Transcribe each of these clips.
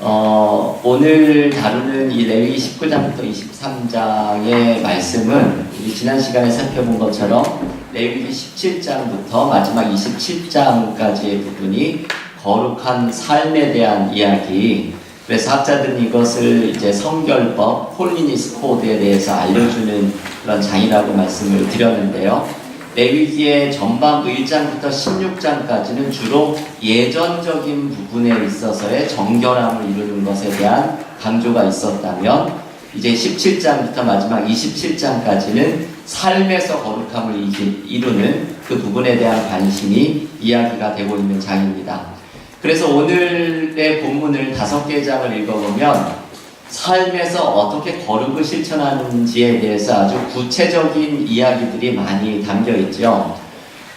오늘 다루는 이 레위기 19장부터 23장의 말씀은 우리 지난 시간에 살펴본 것처럼 레위기 17장부터 마지막 27장까지의 부분이 거룩한 삶에 대한 이야기. 그래서 학자들은 이것을 이제 성결법, 홀리니스 코드에 대해서 알려주는 그런 장이라고 말씀을 드렸는데요. 레위기의 전반부 1장부터 16장까지는 주로 예전적인 부분에 있어서의 정결함을 이루는 것에 대한 강조가 있었다면, 이제 17장부터 마지막 27장까지는 삶에서 거룩함을 이루는 그 부분에 대한 관심이 이야기가 되고 있는 장입니다. 그래서 오늘의 본문을 5개 장을 읽어보면 삶에서 어떻게 거룩을 실천하는지에 대해서 아주 구체적인 이야기들이 많이 담겨 있죠.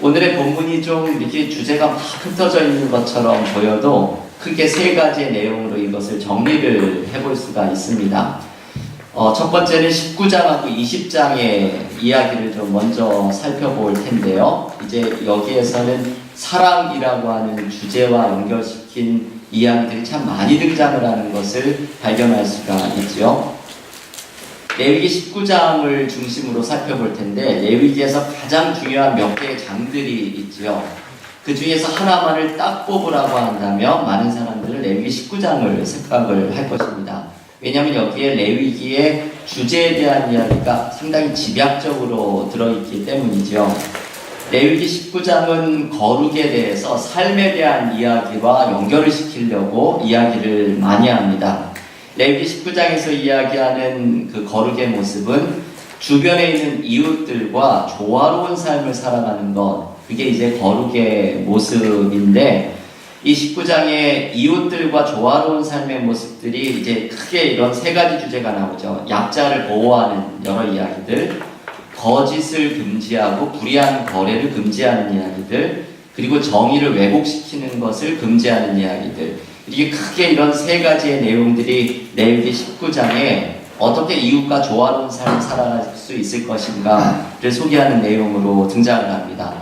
오늘의 본문이 좀 이렇게 주제가 막 흩어져 있는 것처럼 보여도 크게 3가지의 내용으로 이것을 정리를 해볼 수가 있습니다. 첫 번째는 19장하고 20장의 이야기를 좀 먼저 살펴볼 텐데요. 이제 여기에서는 사랑이라고 하는 주제와 연결시킨 이야기들이 참 많이 등장을 하는 것을 발견할 수가 있죠. 레위기 19장을 중심으로 살펴볼 텐데, 레위기에서 가장 중요한 몇 개의 장들이 있죠. 그 중에서 하나만을 딱 뽑으라고 한다면 많은 사람들은 레위기 19장을 생각을 할 것입니다. 왜냐하면 여기에 레위기의 주제에 대한 이야기가 상당히 집약적으로 들어있기 때문이죠. 레위기 19장은 거룩에 대해서 삶에 대한 이야기와 연결을 시키려고 이야기를 많이 합니다. 레위기 19장에서 이야기하는 그 거룩의 모습은 주변에 있는 이웃들과 조화로운 삶을 살아가는 것, 그게 이제 거룩의 모습인데, 이 19장의 이웃들과 조화로운 삶의 모습들이 이제 크게 이런 3가지 주제가 나오죠. 약자를 보호하는 여러 이야기들, 거짓을 금지하고 불의한 거래를 금지하는 이야기들, 그리고 정의를 왜곡시키는 것을 금지하는 이야기들. 이게 크게 이런 3가지의 내용들이 레위기 19장에 어떻게 이웃과 조화로운 삶을 살아갈 수 있을 것인가를 소개하는 내용으로 등장을 합니다.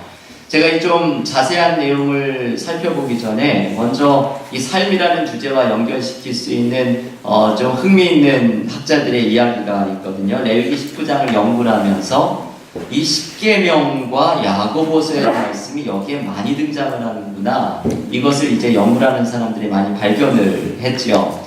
제가 이 좀 자세한 내용을 살펴보기 전에 먼저 이 삶이라는 주제와 연결시킬 수 있는 좀 흥미있는 학자들의 이야기가 있거든요. 레위기 19장을 연구를 하면서 이 10계명과 야고보서의 말씀이 여기에 많이 등장을 하는구나, 이것을 이제 연구를 하는 사람들이 많이 발견을 했지요.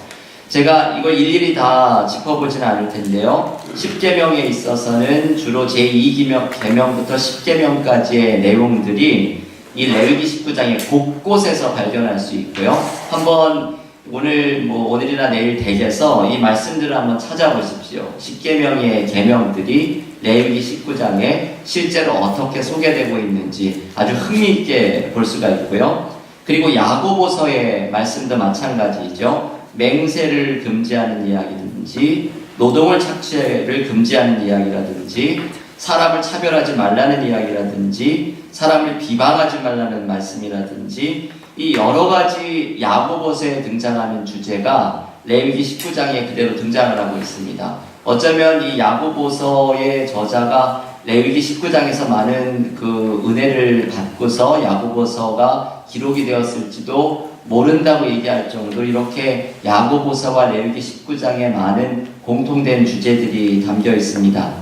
제가 이걸 일일이 다 짚어보지는 않을 텐데요. 10계명에 있어서는 주로 제2계명부터 10계명까지의 내용들이 이 레위기 19장의 곳곳에서 발견할 수 있고요. 한번 오늘이나 내일 댁에서 이 말씀들을 한번 찾아보십시오. 10계명의 계명들이 레위기 19장에 실제로 어떻게 소개되고 있는지 아주 흥미있게 볼 수가 있고요. 그리고 야고보서의 말씀도 마찬가지죠. 맹세를 금지하는 이야기든지, 노동을 착취를 금지하는 이야기라든지, 사람을 차별하지 말라는 이야기라든지, 사람을 비방하지 말라는 말씀이라든지, 이 여러 가지 야고보서에 등장하는 주제가 레위기 19장에 그대로 등장을 하고 있습니다. 어쩌면 이 야고보서의 저자가 레위기 19장에서 많은 그 은혜를 받고서 야고보서가 기록이 되었을지도 모른다고 얘기할 정도로 이렇게 야고보서와 레위기 19장에 많은 공통된 주제들이 담겨 있습니다.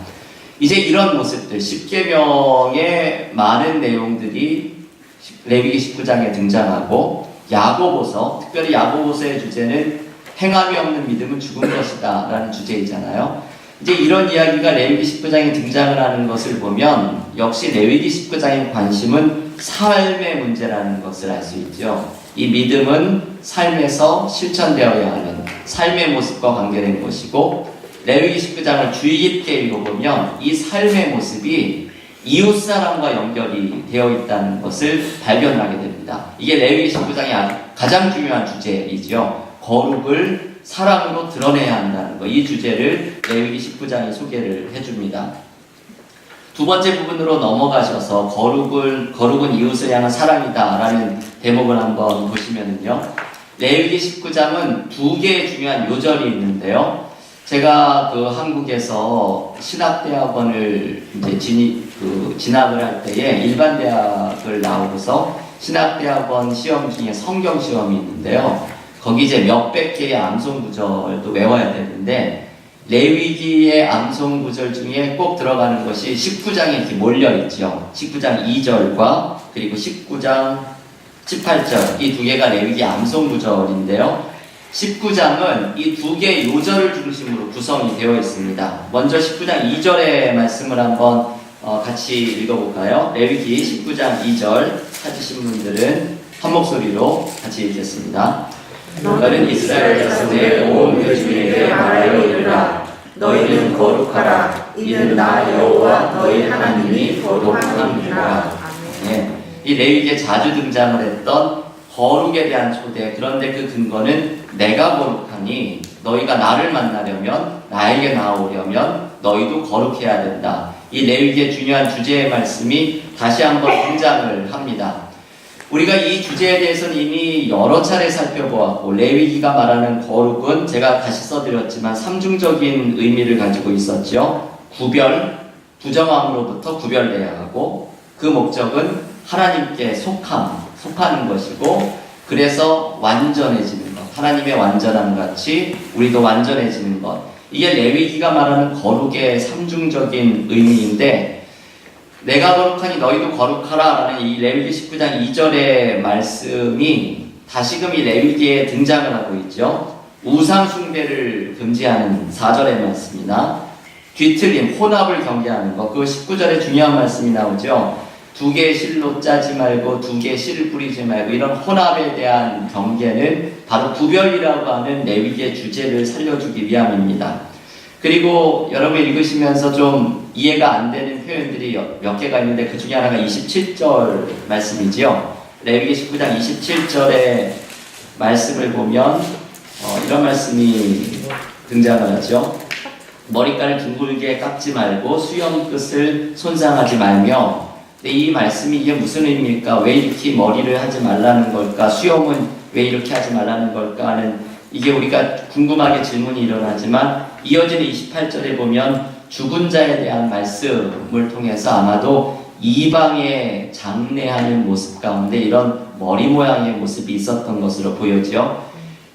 이제 이런 모습들, 10계명의 많은 내용들이 레위기 19장에 등장하고, 야고보서, 특별히 야고보서의 주제는 행함이 없는 믿음은 죽은 것이다 라는 주제이잖아요. 이제 이런 이야기가 레위기 19장에 등장을 하는 것을 보면 역시 레위기 19장의 관심은 삶의 문제라는 것을 알 수 있죠. 이 믿음은 삶에서 실천되어야 하는 삶의 모습과 관계된 것이고, 레위기 19장을 주의 깊게 읽어보면 이 삶의 모습이 이웃사람과 연결이 되어 있다는 것을 발견하게 됩니다. 이게 레위기 19장의 가장 중요한 주제이죠. 거룩을 사랑으로 드러내야 한다는 것, 이 주제를 레위기 19장이 소개를 해줍니다. 두 번째 부분으로 넘어가셔서 거룩은 이웃을 향한 사랑이다 라는 대목을 한번 보시면은요, 레위기 19장은 2개의 중요한 요절이 있는데요. 제가 그 한국에서 신학대학원을 이제 진학을 할 때에 일반 대학을 나오고서 신학대학원 시험 중에 성경 시험이 있는데요. 거기 이제 몇백 개의 암송 구절도 외워야 되는데 레위기의 암송 구절 중에 꼭 들어가는 것이 19장에 이렇게 몰려 있죠. 19장 2절과 그리고 19장 18절 이 두 개가 레위기 암송 구절인데요. 19장은 이 두 개의 요절을 중심으로 구성이 되어 있습니다. 먼저 19장 2절의 말씀을 한번 같이 읽어볼까요? 레위기 19장 2절 찾으신 분들은 한 목소리로 같이 읽겠습니다. 너는 이스라엘 자손의 온 회중에게 말하여 이르라. 너희는 거룩하라. 이는 나 여호와 너희 하나님이 거룩함이라. 네, 이 레위기에 자주 등장을 했던 거룩에 대한 초대. 그런데 그 근거는 내가 거룩하니 너희가 나를 만나려면 나에게 나오려면 너희도 거룩해야 된다. 이 레위기의 중요한 주제의 말씀이 다시 한번 등장을 합니다. 우리가 이 주제에 대해서는 이미 여러 차례 살펴보았고 레위기가 말하는 거룩은 제가 다시 써드렸지만 삼중적인 의미를 가지고 있었죠. 구별, 부정함으로부터 구별돼야 하고 그 목적은 하나님께 속하는 것이고 그래서 완전해지는 것, 하나님의 완전함 같이 우리도 완전해지는 것, 이게 레위기가 말하는 거룩의 삼중적인 의미인데 내가 거룩하니 너희도 거룩하라 라는 이 레위기 19장 2절의 말씀이 다시금 이 레위기에 등장을 하고 있죠. 우상 숭배를 금지하는 4절의 말씀이나 뒤틀림, 혼합을 경계하는 것, 그 19절에 중요한 말씀이 나오죠. 두 개의 실로 짜지 말고 두 개의 실을 뿌리지 말고 이런 혼합에 대한 경계는 바로 구별이라고 하는 레위기의 주제를 살려주기 위함입니다. 그리고 여러분 읽으시면서 좀 이해가 안 되는 표현들이 몇 개가 있는데 그 중에 하나가 27절 말씀이지요. 레위기 19장 27절의 말씀을 보면 이런 말씀이 등장을 하죠. 머리카락을 둥글게 깎지 말고 수염 끝을 손상하지 말며. 근데 이 말씀이 이게 무슨 의미일까? 왜 이렇게 머리를 하지 말라는 걸까? 수염은 왜 이렇게 하지 말라는 걸까? 하는 이게 우리가 궁금하게 질문이 일어나지만 이어지는 28절에 보면 죽은 자에 대한 말씀을 통해서 아마도 이방의 장례하는 모습 가운데 이런 머리 모양의 모습이 있었던 것으로 보여지요.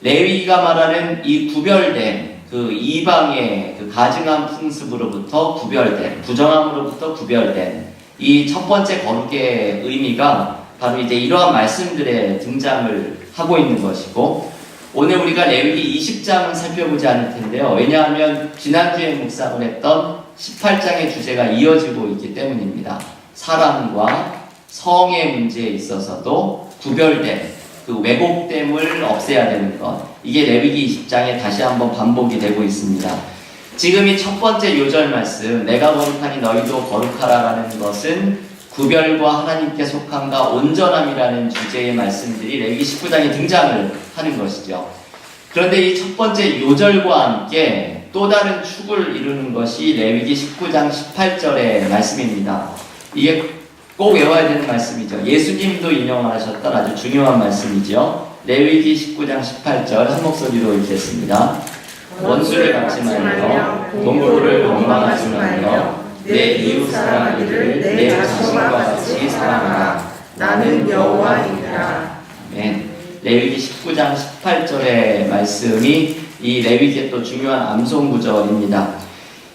레위기가 말하는 이 구별된 그 이방의 그 가증한 풍습으로부터 구별된, 부정함으로부터 구별된 이 첫 번째 거룩의 의미가 바로 이제 이러한 말씀들에 등장을 하고 있는 것이고, 오늘 우리가 레위기 20장은 살펴보지 않을 텐데요. 왜냐하면 지난주에 묵상을 했던 18장의 주제가 이어지고 있기 때문입니다. 사랑과 성의 문제에 있어서도 구별된 그 왜곡됨을 없애야 되는 것, 이게 레위기 20장에 다시 한번 반복이 되고 있습니다. 지금 이 첫 번째 요절 말씀, 내가 거룩하니 너희도 거룩하라라는 것은 구별과 하나님께 속함과 온전함이라는 주제의 말씀들이 레위기 19장에 등장을 하는 것이죠. 그런데 이 첫 번째 요절과 함께 또 다른 축을 이루는 것이 레위기 19장 18절의 말씀입니다. 이게 꼭 외워야 되는 말씀이죠. 예수님도 인용하셨던 아주 중요한 말씀이죠. 레위기 19장 18절 한 목소리로 읽겠습니다. 원수를 갚지 말며 동물을 원망하지 말며 내 이웃 사랑하기를 내 자신과 같이 사랑하라. 나는 여호와이니라. 아멘. 레위기 19장 18절의 말씀이 이 레위기의 또 중요한 암송 구절입니다.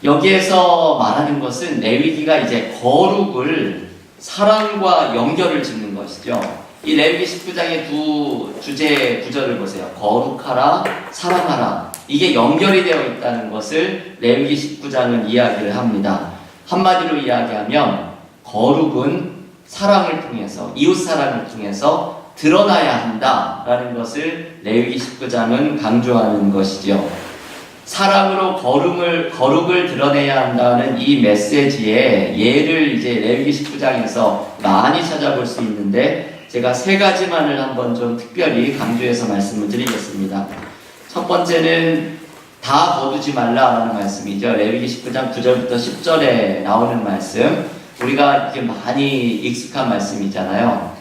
여기에서 말하는 것은 레위기가 이제 거룩을 사랑과 연결을 짓는 것이죠. 이 레위기 19장의 두 주제 구절을 보세요. 거룩하라, 사랑하라. 이게 연결이 되어 있다는 것을 레위기 19장은 이야기를 합니다. 한마디로 이야기하면 거룩은 사랑을 통해서, 이웃 사랑을 통해서 드러나야 한다라는 것을 레위기 19장은 강조하는 것이죠. 사랑으로 거룩을 드러내야 한다는 이 메시지의 예를 이제 레위기 19장에서 많이 찾아볼 수 있는데 제가 세 가지만을 한번 좀 특별히 강조해서 말씀을 드리겠습니다. 첫 번째는 다 거두지 말라라는 말씀이죠. 레위기 19장 9절부터 10절에 나오는 말씀. 우리가 이렇게 많이 익숙한 말씀이잖아요.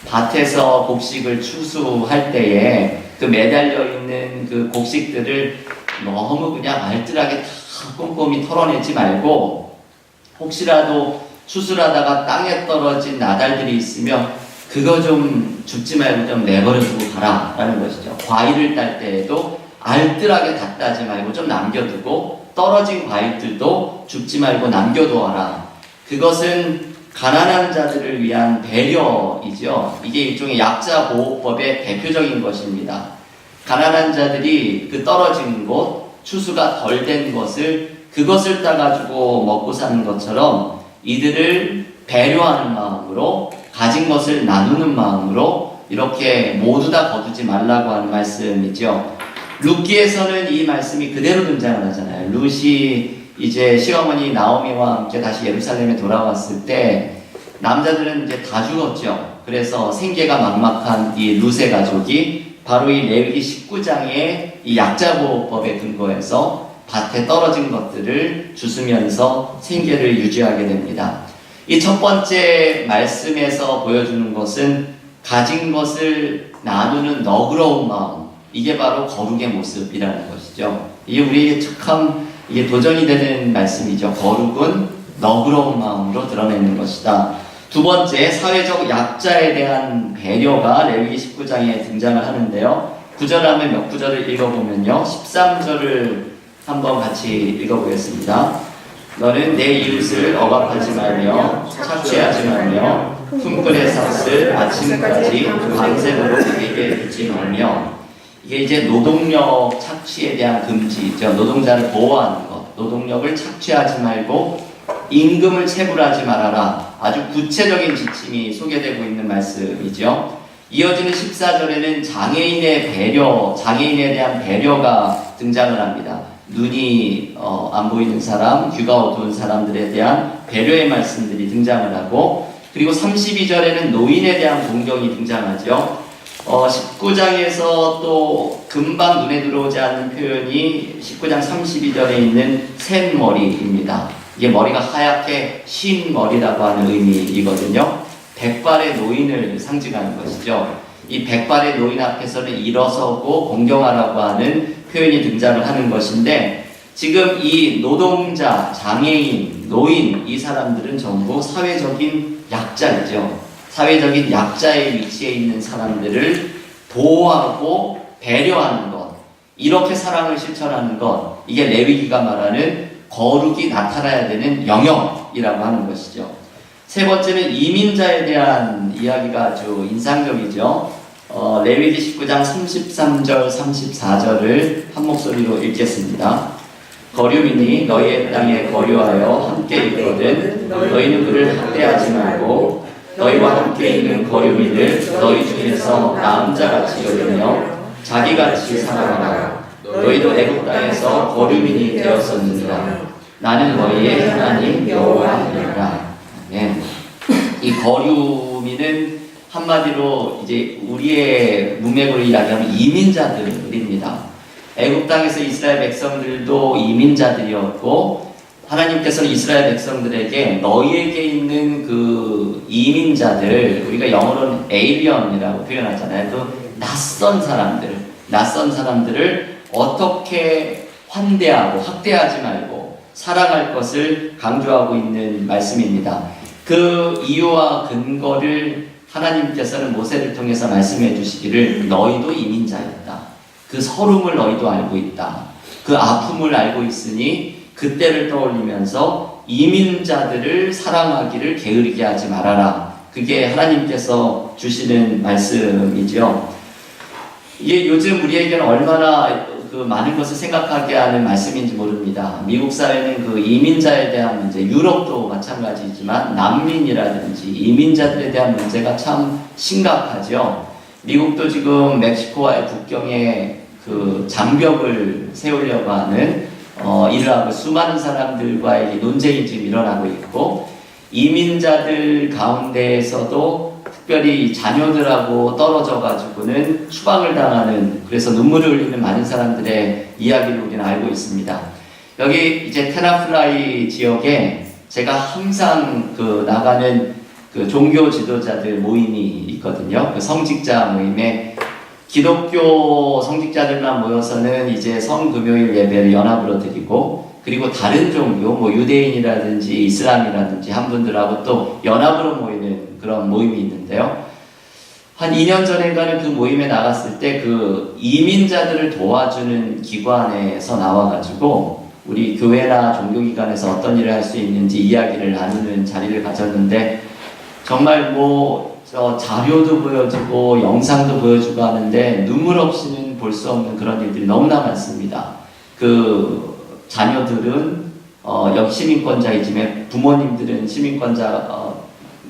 밭에서 곡식을 추수할 때에 그 매달려 있는 그 곡식들을 너무 그냥 알뜰하게 다 꼼꼼히 털어내지 말고 혹시라도 추수를 하다가 땅에 떨어진 나달들이 있으면 그 그거 좀 죽지 말고 좀 내버려 두고 가라 라는 것이죠. 과일을 딸 때에도 알뜰하게 다 따지 말고 좀 남겨두고 떨어진 과일들도 죽지 말고 남겨두어라. 그것은 가난한 자들을 위한 배려이죠. 이게 일종의 약자 보호법의 대표적인 것입니다. 가난한 자들이 그 떨어진 곳, 추수가 덜 된 것을 그것을 따가지고 먹고 사는 것처럼 이들을 배려하는 마음으로 가진 것을 나누는 마음으로 이렇게 모두 다 거두지 말라고 하는 말씀이죠. 룻기에서는 이 말씀이 그대로 등장을 하잖아요. 룻이 이제 시어머니 나오미와 함께 다시 예루살렘에 돌아왔을 때 남자들은 이제 다 죽었죠. 그래서 생계가 막막한 이 룻의 가족이 바로 이 레위기 19장의 이 약자보호법에 근거해서 밭에 떨어진 것들을 주스면서 생계를 유지하게 됩니다. 이 첫 번째 말씀에서 보여주는 것은 가진 것을 나누는 너그러운 마음, 이게 바로 거룩의 모습이라는 것이죠. 이게 우리에게 참 이게 도전이 되는 말씀이죠. 거룩은 너그러운 마음으로 드러내는 것이다. 두 번째, 사회적 약자에 대한 배려가 레위기 19장에 등장을 하는데요. 구절하면 몇 구절을 읽어보면요. 13절을 한번 같이 읽어보겠습니다. 너는 내 이웃을 억압하지 말며 착취하지 말며 품꾼의 삭을 아침까지 밤새도록 그에게 주지 말며, 이게 이제 노동력 착취에 대한 금지죠. 노동자를 보호하는 것, 노동력을 착취하지 말고 임금을 체불하지 말아라. 아주 구체적인 지침이 소개되고 있는 말씀이죠. 이어지는 14절에는 장애인의 배려, 장애인에 대한 배려가 등장을 합니다. 눈이 안 보이는 사람, 귀가 어두운 사람들에 대한 배려의 말씀들이 등장을 하고, 그리고 32절에는 노인에 대한 공경이 등장하죠. 19장에서 또 금방 눈에 들어오지 않는 표현이 19장 32절에 있는 샌머리입니다. 이게 머리가 하얗게 흰 머리라고 하는 의미이거든요. 백발의 노인을 상징하는 것이죠. 이 백발의 노인 앞에서는 일어서고 공경하라고 하는 표현이 등장을 하는 것인데, 지금 이 노동자, 장애인, 노인, 이 사람들은 전부 사회적인 약자이죠. 사회적인 약자의 위치에 있는 사람들을 보호하고 배려하는 것, 이렇게 사랑을 실천하는 것, 이게 레위기가 말하는 거룩이 나타나야 되는 영역이라고 하는 것이죠. 세 번째는 이민자에 대한 이야기가 아주 인상적이죠. 레위기 19장 33절, 34절을 한 목소리로 읽겠습니다. 거류민이 너희의 땅에 거류하여 함께 있거든 너희는 그를 학대하지 말고 너희와 함께 있는 거류민을 너희 중에서 남자같이 여기며 자기같이 사랑하라. 너희도 애굽 땅에서 거류민이 되었었느니라. 나는 너희의 하나님 여호와니라. 네. 이 거류민은 한마디로 이제 우리의 문맥으로 이야기하면 이민자들입니다. 애굽 땅에서 이스라엘 백성들도 이민자들이었고, 하나님께서는 이스라엘 백성들에게 너희에게 있는 그 이민자들, 우리가 영어로는 에일리언이라고 표현하잖아요. 그 낯선 사람들을 어떻게 환대하고 학대하지 말고 사랑할 것을 강조하고 있는 말씀입니다. 그 이유와 근거를 하나님께서는 모세를 통해서 말씀해 주시기를 너희도 이민자였다. 그 서름을 너희도 알고 있다. 그 아픔을 알고 있으니 그때를 떠올리면서 이민자들을 사랑하기를 게으르게 하지 말아라. 그게 하나님께서 주시는 말씀이죠. 이게 요즘 우리에게는 얼마나 그 많은 것을 생각하게 하는 말씀인지 모릅니다. 미국 사회는 그 이민자에 대한 문제, 유럽도 마찬가지지만 난민이라든지 이민자들에 대한 문제가 참 심각하죠. 미국도 지금 멕시코와의 국경에 그 장벽을 세우려고 하는 일을 하고 수많은 사람들과의 논쟁이 지금 일어나고 있고, 이민자들 가운데에서도 특별히 자녀들하고 떨어져 가지고는 추방을 당하는, 그래서 눈물을 흘리는 많은 사람들의 이야기를 우리는 알고 있습니다. 여기 이제 테나플라이 지역에 제가 항상 그 나가는 그 종교 지도자들 모임이 있거든요. 그 성직자 모임에 기독교 성직자들만 모여서는 이제 성금요일 예배를 연합으로 드리고, 그리고 다른 종교, 뭐 유대인이라든지 이슬람이라든지 한 분들하고 또 연합으로 모이는 그런 모임이 있는데요. 한 2년 전인가는 그 모임에 나갔을 때 그 이민자들을 도와주는 기관에서 나와가지고 우리 교회나 종교기관에서 어떤 일을 할 수 있는지 이야기를 나누는 자리를 가졌는데 정말 자료도 보여주고 영상도 보여주고 하는데 눈물 없이는 볼 수 없는 그런 일들이 너무나 많습니다. 그 자녀들은 여기 시민권자이지만 부모님들은 시민권자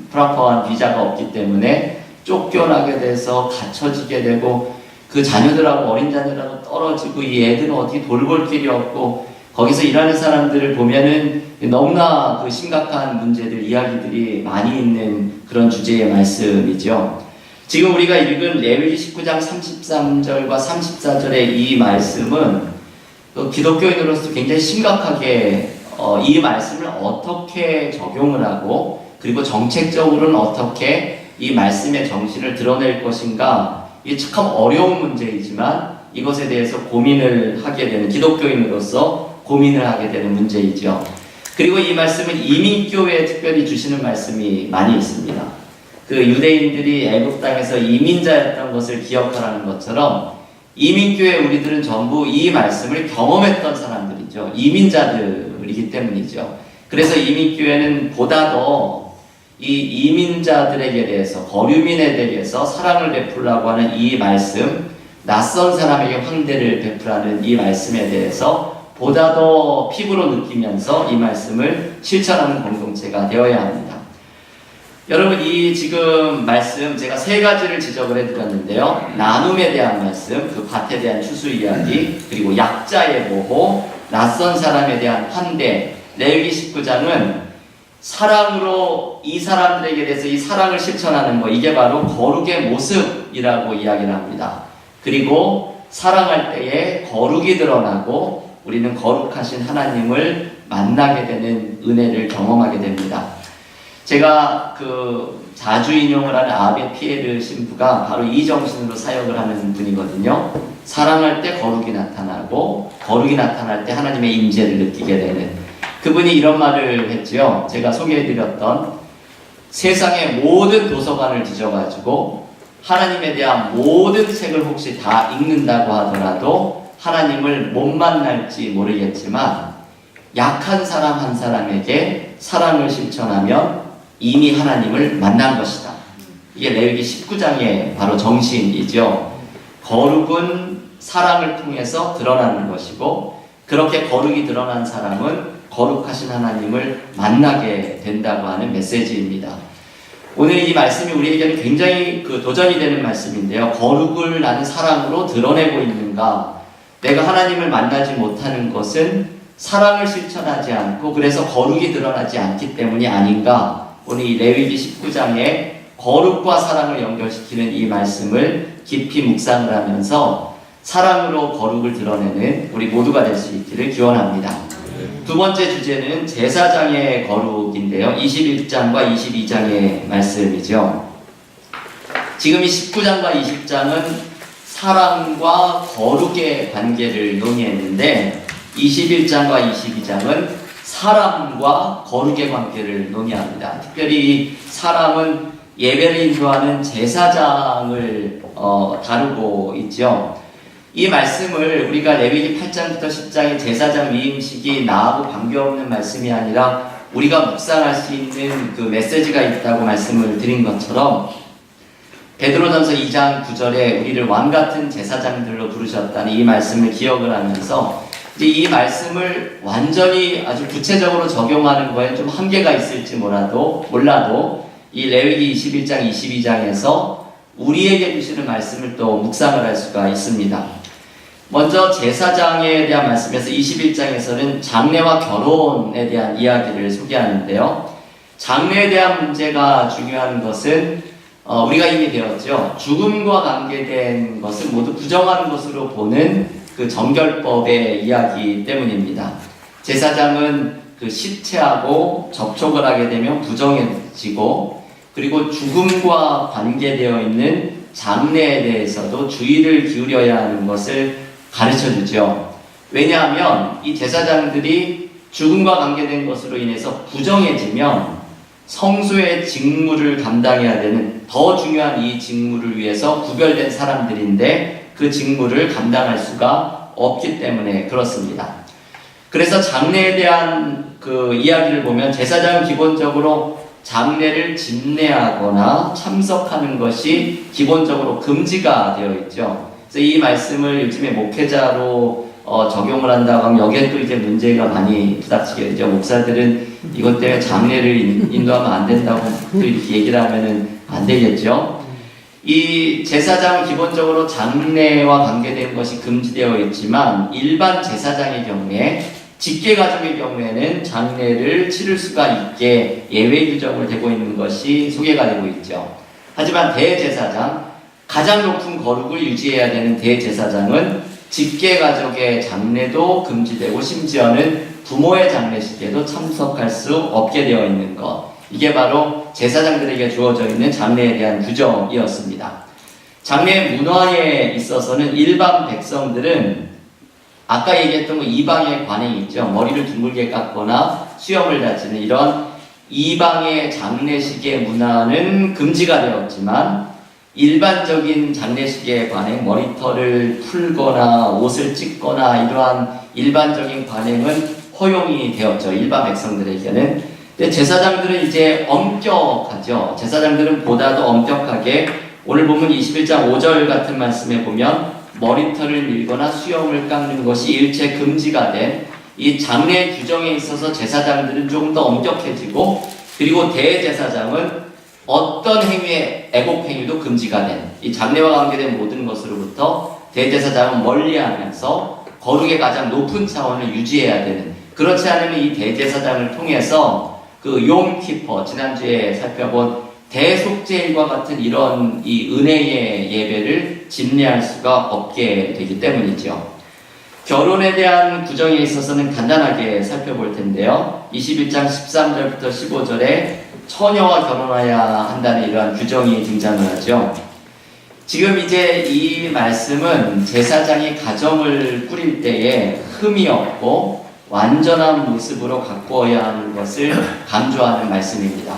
프로퍼한 비자가 없기 때문에 쫓겨나게 돼서 갇혀지게 되고 그 자녀들하고 어린 자녀들하고 떨어지고 이 애들은 어떻게 돌볼 길이 없고 거기서 일하는 사람들을 보면은 너무나 그 심각한 문제들, 이야기들이 많이 있는 그런 주제의 말씀이죠. 지금 우리가 읽은 레위기 19장 33절과 34절의 이 말씀은 기독교인으로서 굉장히 심각하게 이 말씀을 어떻게 적용을 하고 그리고 정책적으로는 어떻게 이 말씀의 정신을 드러낼 것인가, 이게 참 어려운 문제이지만 이것에 대해서 고민을 하게 되는, 기독교인으로서 고민을 하게 되는 문제이죠. 그리고 이 말씀은 이민교회에 특별히 주시는 말씀이 많이 있습니다. 그 유대인들이 애굽 땅에서 이민자였던 것을 기억하라는 것처럼 이민교회 우리들은 전부 이 말씀을 경험했던 사람들이죠. 이민자들이기 때문이죠. 그래서 이민교회는 보다 더 이 이민자들에게 대해서, 거류민에 대해서 사랑을 베풀라고 하는 이 말씀, 낯선 사람에게 황대를 베풀라는 이 말씀에 대해서 보다 더 피부로 느끼면서 이 말씀을 실천하는 공동체가 되어야 합니다. 여러분, 이 지금 말씀 제가 3가지를 지적을 해드렸는데요. 나눔에 대한 말씀, 그 밭에 대한 추수 이야기, 그리고 약자의 보호, 낯선 사람에 대한 환대. 레위기 19장은 사랑으로 이 사람들에게 대해서 이 사랑을 실천하는 것, 이게 바로 거룩의 모습이라고 이야기를 합니다. 그리고 사랑할 때에 거룩이 드러나고 우리는 거룩하신 하나님을 만나게 되는 은혜를 경험하게 됩니다. 제가 자주 인용을 하는 아베 피에르 신부가 바로 이 정신으로 사역을 하는 분이거든요. 사랑할 때 거룩이 나타나고 거룩이 나타날 때 하나님의 임재를 느끼게 되는, 그분이 이런 말을 했죠. 제가 소개해드렸던 세상의 모든 도서관을 뒤져가지고 하나님에 대한 모든 책을 혹시 다 읽는다고 하더라도 하나님을 못 만날지 모르겠지만 약한 사람 한 사람에게 사랑을 실천하면 이미 하나님을 만난 것이다. 이게 레위기 19장의 바로 정신이죠. 거룩은 사랑을 통해서 드러나는 것이고, 그렇게 거룩이 드러난 사람은 거룩하신 하나님을 만나게 된다고 하는 메시지입니다. 오늘 이 말씀이 우리에게는 굉장히 도전이 되는 말씀인데요. 거룩을 나는 사랑으로 드러내고 있는가? 내가 하나님을 만나지 못하는 것은 사랑을 실천하지 않고 그래서 거룩이 드러나지 않기 때문이 아닌가? 오늘 이 레위기 19장에 거룩과 사랑을 연결시키는 이 말씀을 깊이 묵상을 하면서 사랑으로 거룩을 드러내는 우리 모두가 될 수 있기를 기원합니다. 두 번째 주제는 제사장의 거룩인데요. 21장과 22장의 말씀이죠. 지금 이 19장과 20장은 사랑과 거룩의 관계를 논의했는데 21장과 22장은 사람과 거룩의 관계를 논의합니다. 특별히 이 사람은 예배를 인도하는 제사장을 다루고 있죠. 이 말씀을 우리가 레위기 8장부터 10장의 제사장 위임식이 나하고 관계없는 말씀이 아니라 우리가 묵상할 수 있는 그 메시지가 있다고 말씀을 드린 것처럼 베드로전서 2장 9절에 우리를 왕같은 제사장들로 부르셨다는 이 말씀을 기억을 하면서 이제 이 말씀을 완전히 아주 구체적으로 적용하는 거에 좀 한계가 있을지 몰라도 이 레위기 21장 22장에서 우리에게 주시는 말씀을 또 묵상을 할 수가 있습니다. 먼저 제사장에 대한 말씀에서 21장에서는 장례와 결혼에 대한 이야기를 소개하는데요. 장례에 대한 문제가 중요한 것은 우리가 이미 배웠죠. 죽음과 관계된 것을 모두 부정하는 것으로 보는 그 정결법의 이야기 때문입니다. 제사장은 그 시체하고 접촉을 하게 되면 부정해지고, 그리고 죽음과 관계되어 있는 장례에 대해서도 주의를 기울여야 하는 것을 가르쳐 주죠. 왜냐하면 이 제사장들이 죽음과 관계된 것으로 인해서 부정해지면 성소의 직무를 감당해야 되는 더 중요한 이 직무를 위해서 구별된 사람들인데 그 직무를 감당할 수가 없기 때문에 그렇습니다. 그래서 장례에 대한 그 이야기를 보면 제사장은 기본적으로 장례를 집례하거나 참석하는 것이 기본적으로 금지가 되어 있죠. 그래서 이 말씀을 요즘에 목회자로 적용을 한다고 하면 여기에 또 이제 문제가 많이 부닥치게 되죠. 목사들은 이것 때문에 장례를 인도하면 안 된다고 또 이렇게 얘기를 하면은 안 되겠죠. 이 제사장은 기본적으로 장례와 관계된 것이 금지되어 있지만 일반 제사장의 경우에 직계가족의 경우에는 장례를 치를 수가 있게 예외 규정을 되고 있는 것이 소개가 되고 있죠. 하지만 대제사장, 가장 높은 거룩을 유지해야 되는 대제사장은 직계가족의 장례도 금지되고 심지어는 부모의 장례식에도 참석할 수 없게 되어 있는 것. 이게 바로 제사장들에게 주어져 있는 장례에 대한 규정이었습니다. 장례 문화에 있어서는 일반 백성들은 아까 얘기했던 이방의 관행이 있죠. 머리를 둥글게 깎거나 수염을 다지는 이런 이방의 장례식의 문화는 금지가 되었지만 일반적인 장례식의 관행, 머리털을 풀거나 옷을 찢거나 이러한 일반적인 관행은 허용이 되었죠. 일반 백성들에게는. 근데 제사장들은 이제 엄격하죠. 제사장들은 보다도 엄격하게 오늘 보면 21장 5절 같은 말씀에 보면 머리털을 밀거나 수염을 깎는 것이 일체 금지가 된 이 장례 규정에 있어서 제사장들은 조금 더 엄격해지고 그리고 대제사장은 어떤 행위의 애곡 행위도 금지가 된 이 장례와 관계된 모든 것으로부터 대제사장은 멀리하면서 거룩의 가장 높은 차원을 유지해야 되는 그렇지 않으면 이 대제사장을 통해서 그 욤키퍼 지난주에 살펴본 대속죄일과 같은 이런 이 은혜의 예배를 집례할 수가 없게 되기 때문이죠. 결혼에 대한 구정에 있어서는 간단하게 살펴볼 텐데요. 21장 13절부터 15절에 처녀와 결혼해야 한다는 이러한 규정이 등장을 하죠. 지금 이제 이 말씀은 제사장이 가정을 꾸릴 때에 흠이 없고 완전한 모습으로 가꾸어야 하는 것을 강조하는 말씀입니다.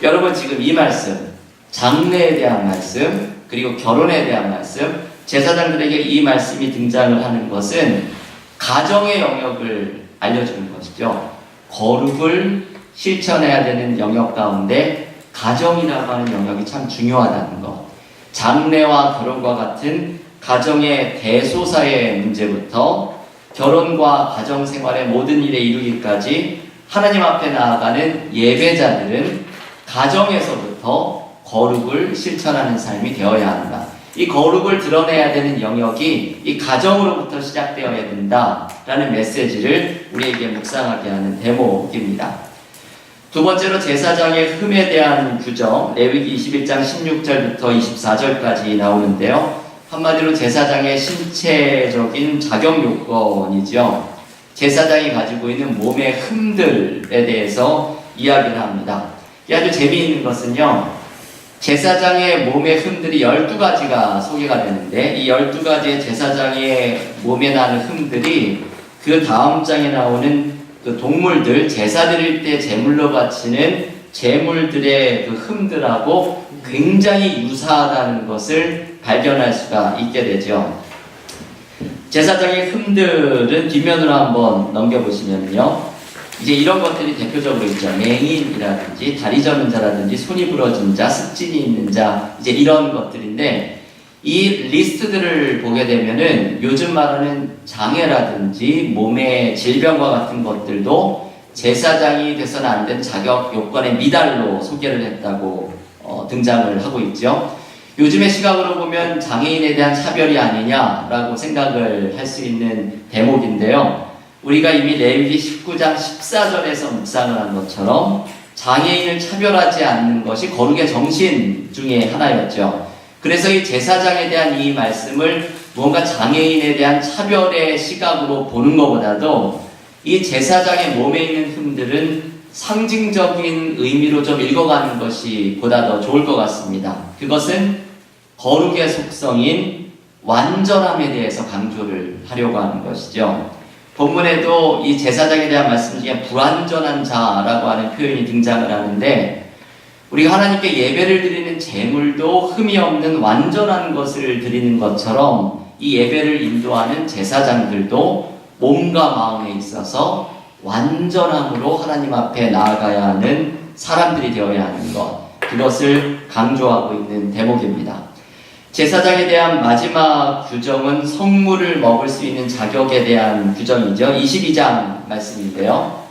여러분 지금 이 말씀, 장례에 대한 말씀, 그리고 결혼에 대한 말씀, 제사장들에게 이 말씀이 등장을 하는 것은 가정의 영역을 알려주는 것이죠. 거룩을 실천해야 되는 영역 가운데 가정이라고 하는 영역이 참 중요하다는 것. 장례와 결혼과 같은 가정의 대소사의 문제부터 결혼과 가정생활의 모든 일에 이르기까지 하나님 앞에 나아가는 예배자들은 가정에서부터 거룩을 실천하는 삶이 되어야 한다. 이 거룩을 드러내야 되는 영역이 이 가정으로부터 시작되어야 된다라는 메시지를 우리에게 묵상하게 하는 대목입니다. 두 번째로 제사장의 흠에 대한 규정, 레위기 21장 16절부터 24절까지 나오는데요. 한마디로 제사장의 신체적인 자격 요건이죠. 제사장이 가지고 있는 몸의 흠들에 대해서 이야기를 합니다. 이 아주 재미있는 것은요. 제사장의 몸의 흠들이 12가지가 소개가 되는데 이 12가지의 제사장의 몸에 나는 흠들이 그 다음 장에 나오는 그 동물들, 제사 드릴 때 제물로 바치는 제물들의 그 흠들하고 굉장히 유사하다는 것을 발견할 수가 있게 되죠. 제사장의 흠들은 뒷면으로 한번 넘겨보시면요. 이제 이런 것들이 대표적으로 있죠. 맹인이라든지 다리 저는 자라든지 손이 부러진 자, 습진이 있는 자, 이제 이런 것들인데 이 리스트들을 보게 되면은 요즘 말하는 장애라든지 몸의 질병과 같은 것들도 제사장이 돼서는 안 된 자격 요건의 미달로 소개를 했다고 등장을 하고 있죠. 요즘의 시각으로 보면 장애인에 대한 차별이 아니냐라고 생각을 할 수 있는 대목인데요. 우리가 이미 레위기 19장 14절에서 묵상을 한 것처럼 장애인을 차별하지 않는 것이 거룩의 정신 중에 하나였죠. 그래서 이 제사장에 대한 이 말씀을 뭔가 장애인에 대한 차별의 시각으로 보는 것보다도 이 제사장의 몸에 있는 흠들은 상징적인 의미로 좀 읽어가는 것이 보다 더 좋을 것 같습니다. 그것은 거룩의 속성인 완전함에 대해서 강조를 하려고 하는 것이죠. 본문에도 이 제사장에 대한 말씀 중에 불완전한 자라고 하는 표현이 등장을 하는데, 우리가 하나님께 예배를 드리는 제물도 흠이 없는 완전한 것을 드리는 것처럼 이 예배를 인도하는 제사장들도 몸과 마음에 있어서 완전함으로 하나님 앞에 나아가야 하는 사람들이 되어야 하는 것, 그것을 강조하고 있는 대목입니다. 제사장에 대한 마지막 규정은 성물을 먹을 수 있는 자격에 대한 규정이죠. 22장 말씀인데요.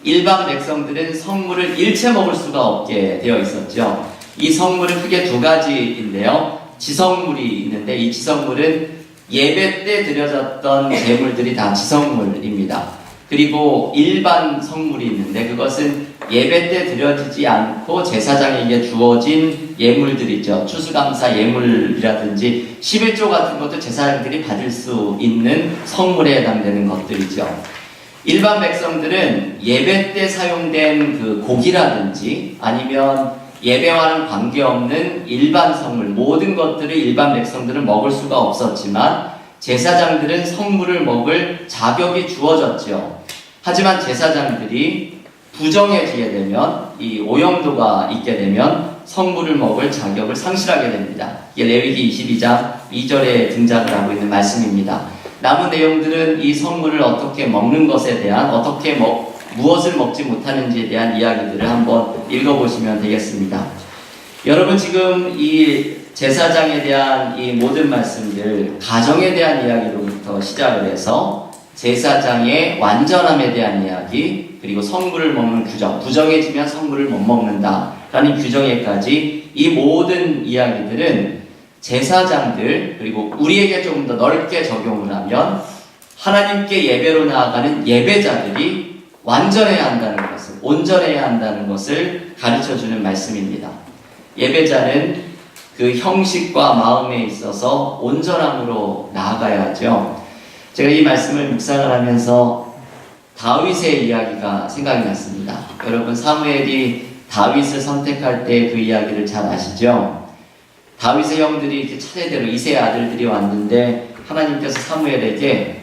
일반 백성들은 성물을 일체 먹을 수가 없게 되어 있었죠. 이 성물은 크게 두 가지인데요. 지성물이 있는데, 이 지성물은 예배 때 드려졌던 제물들이 다 지성물입니다. 그리고 일반 성물이 있는데, 그것은 예배 때 드려지지 않고 제사장에게 주어진 예물들이죠. 추수감사 예물이라든지 11조 같은 것도 제사장들이 받을 수 있는 성물에 해당되는 것들이죠. 일반 백성들은 예배 때 사용된 그 고기라든지 아니면 예배와는 관계없는 일반 성물, 모든 것들을 일반 백성들은 먹을 수가 없었지만 제사장들은 성물을 먹을 자격이 주어졌죠. 하지만 제사장들이 부정해지게 되면, 이 오염도가 있게 되면 성물을 먹을 자격을 상실하게 됩니다. 이게 레위기 22장 2절에 등장을 하고 있는 말씀입니다. 남은 내용들은 이 성물을 어떻게 먹는 것에 대한, 무엇을 먹지 못하는지에 대한 이야기들을 한번 읽어보시면 되겠습니다. 여러분, 지금 이 제사장에 대한 이 모든 말씀들, 가정에 대한 이야기로부터 시작을 해서 제사장의 완전함에 대한 이야기, 그리고 성물을 먹는 규정, 부정해지면 성물을 못 먹는다 라는 규정에까지, 이 모든 이야기들은 제사장들, 그리고 우리에게 조금 더 넓게 적용을 하면 하나님께 예배로 나아가는 예배자들이 완전해야 한다는 것을, 온전해야 한다는 것을 가르쳐주는 말씀입니다. 예배자는 그 형식과 마음에 있어서 온전함으로 나아가야죠. 제가 이 말씀을 묵상을 하면서 다윗의 이야기가 생각이 났습니다. 여러분, 사무엘이 다윗을 선택할 때 그 이야기를 잘 아시죠? 다윗의 형들이 이렇게 차례대로 이세 아들들이 왔는데, 하나님께서 사무엘에게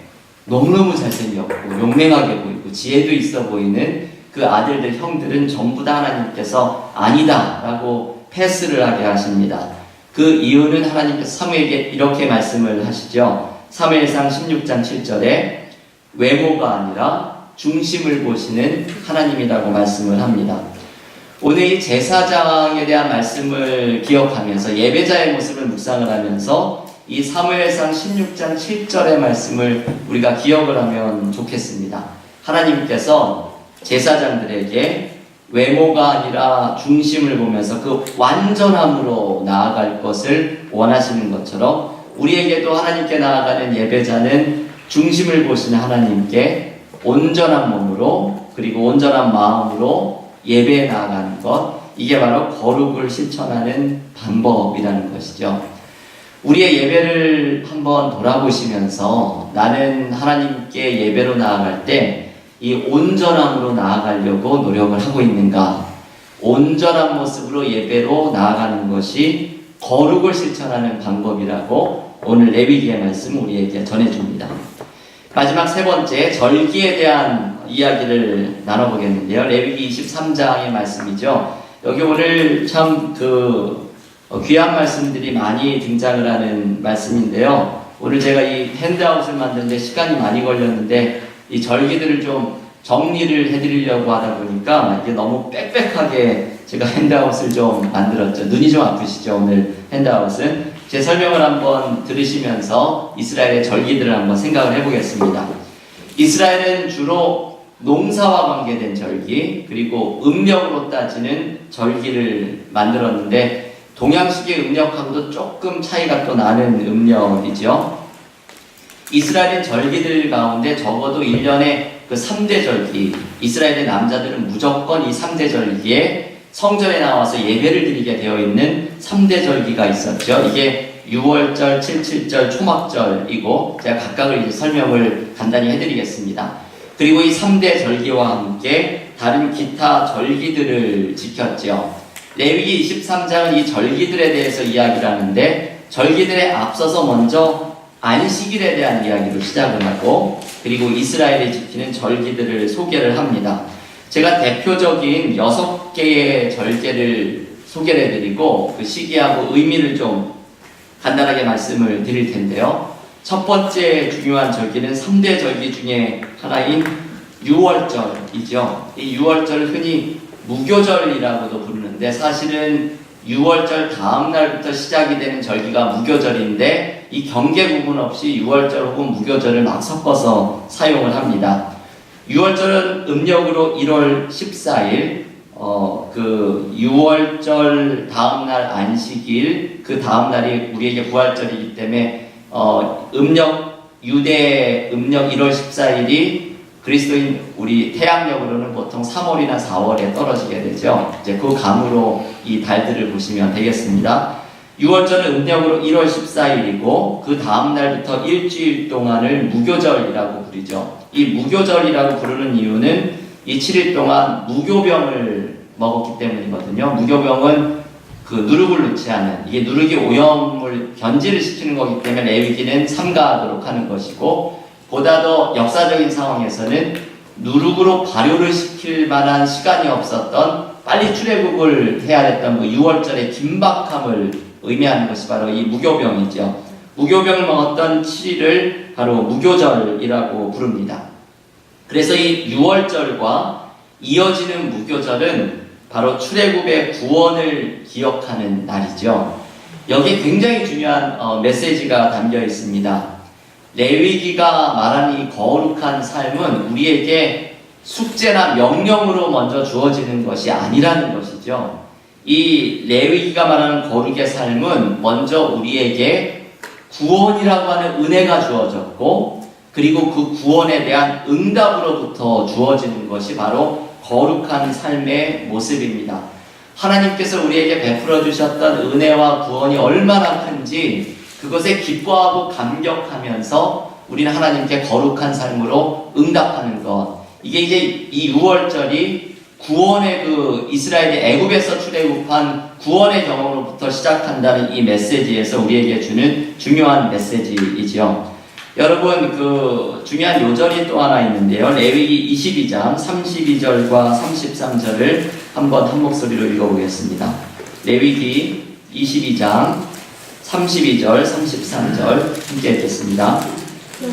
너무너무 잘생겼고 용맹하게 보이고 지혜도 있어 보이는 그 아들들, 형들은 전부 다 하나님께서 아니다 라고 패스를 하게 하십니다. 그 이유는 하나님께서 사무엘에게 이렇게 말씀을 하시죠. 사무엘상 16장 7절에 외모가 아니라 중심을 보시는 하나님이라고 말씀을 합니다. 오늘 이 제사장에 대한 말씀을 기억하면서 예배자의 모습을 묵상을 하면서 이 사무엘상 16장 7절의 말씀을 우리가 기억을 하면 좋겠습니다. 하나님께서 제사장들에게 외모가 아니라 중심을 보면서 그 완전함으로 나아갈 것을 원하시는 것처럼, 우리에게도 하나님께 나아가는 예배자는 중심을 보시는 하나님께 온전한 몸으로, 그리고 온전한 마음으로 예배에 나아가는 것, 이게 바로 거룩을 실천하는 방법이라는 것이죠. 우리의 예배를 한번 돌아보시면서 나는 하나님께 예배로 나아갈 때 이 온전함으로 나아가려고 노력을 하고 있는가? 온전한 모습으로 예배로 나아가는 것이 거룩을 실천하는 방법이라고 오늘 레위기의 말씀 우리에게 전해줍니다. 마지막 세 번째, 절기에 대한 이야기를 나눠보겠는데요. 레위기 23장의 말씀이죠. 여기 오늘 참 귀한 말씀들이 많이 등장을 하는 말씀인데요. 오늘 제가 이 핸드아웃을 만드는데 시간이 많이 걸렸는데, 이 절기들을 좀 정리를 해드리려고 하다 보니까 이게 너무 빽빽하게 제가 핸드아웃을 좀 만들었죠. 눈이 좀 아프시죠? 오늘 핸드아웃은. 제 설명을 한번 들으시면서 이스라엘의 절기들을 한번 생각을 해보겠습니다. 이스라엘은 주로 농사와 관계된 절기, 그리고 음력으로 따지는 절기를 만들었는데, 동양식의 음력하고도 조금 차이가 또 나는 음력이죠. 이스라엘의 절기들 가운데 적어도 1년에 그 3대 절기, 이스라엘의 남자들은 무조건 이 3대 절기에 성전에 나와서 예배를 드리게 되어 있는 3대 절기가 있었죠. 이게 6월절, 77절, 초막절이고, 제가 각각을 이제 설명을 간단히 해드리겠습니다. 그리고 이 3대 절기와 함께 다른 기타 절기들을 지켰죠. 레위기 23장은 이 절기들에 대해서 이야기를 하는데, 절기들에 앞서서 먼저 안식일에 대한 이야기로 시작을 하고 그리고 이스라엘이 지키는 절기들을 소개를 합니다. 제가 대표적인 6개의 절개를 소개를 해드리고 그 시기하고 의미를 좀 간단하게 말씀을 드릴 텐데요. 첫 번째 중요한 절기는 3대 절기 중에 하나인 유월절이죠. 이 유월절을 흔히 무교절이라고도 부르는데 사실은 유월절 다음 날부터 시작이 되는 절기가 무교절인데 이 경계 구분 없이 유월절 혹은 무교절을 막 섞어서 사용을 합니다. 유월절은 음력으로 1월 14일, 그 유월절 다음 날 안식일, 그 다음 날이 우리에게 부활절이기 때문에 유대 음력 1월 14일이 그리스도인 우리 태양력으로는 보통 3월이나 4월에 떨어지게 되죠. 이제 그 감으로 이 달들을 보시면 되겠습니다. 6월절은 음력으로 1월 14일이고 그 다음 날부터 일주일 동안을 무교절이라고 부르죠. 이 무교절이라고 부르는 이유는 이 7일 동안 무교병을 먹었기 때문이거든요. 무교병은 그 누룩을 넣지 않은, 이게 누룩이 오염을 변질을 시키는 거기 때문에 레위기는 삼가하도록 하는 것이고, 보다 더 역사적인 상황에서는 누룩으로 발효를 시킬 만한 시간이 없었던 빨리 출애굽을 해야 했던 그 6월절의 긴박함을 의미하는 것이 바로 이 무교병이죠. 무교병을 먹었던 7일을 바로 무교절이라고 부릅니다. 그래서 이 6월절과 이어지는 무교절은 바로 출애굽의 구원을 기억하는 날이죠. 여기에 굉장히 중요한 메시지가 담겨 있습니다. 레위기가 말하는 이 거룩한 삶은 우리에게 숙제나 명령으로 먼저 주어지는 것이 아니라는 것이죠. 이 레위기가 말하는 거룩의 삶은 먼저 우리에게 구원이라고 하는 은혜가 주어졌고 그리고 그 구원에 대한 응답으로부터 주어지는 것이 바로 거룩한 삶의 모습입니다. 하나님께서 우리에게 베풀어 주셨던 은혜와 구원이 얼마나 큰지 그것에 기뻐하고 감격하면서 우리는 하나님께 거룩한 삶으로 응답하는 것. 이게 이제 이 6월절이 구원의 그 이스라엘이 애굽에서 출애굽한 구원의 경험으로부터 시작한다는 이 메시지에서 우리에게 주는 중요한 메시지이죠. 여러분 그 중요한 요절이 또 하나 있는데요. 레위기 22장 32절과 33절을 한번 한 목소리로 읽어보겠습니다. 레위기 22장 32절, 33절 함께 읽겠습니다.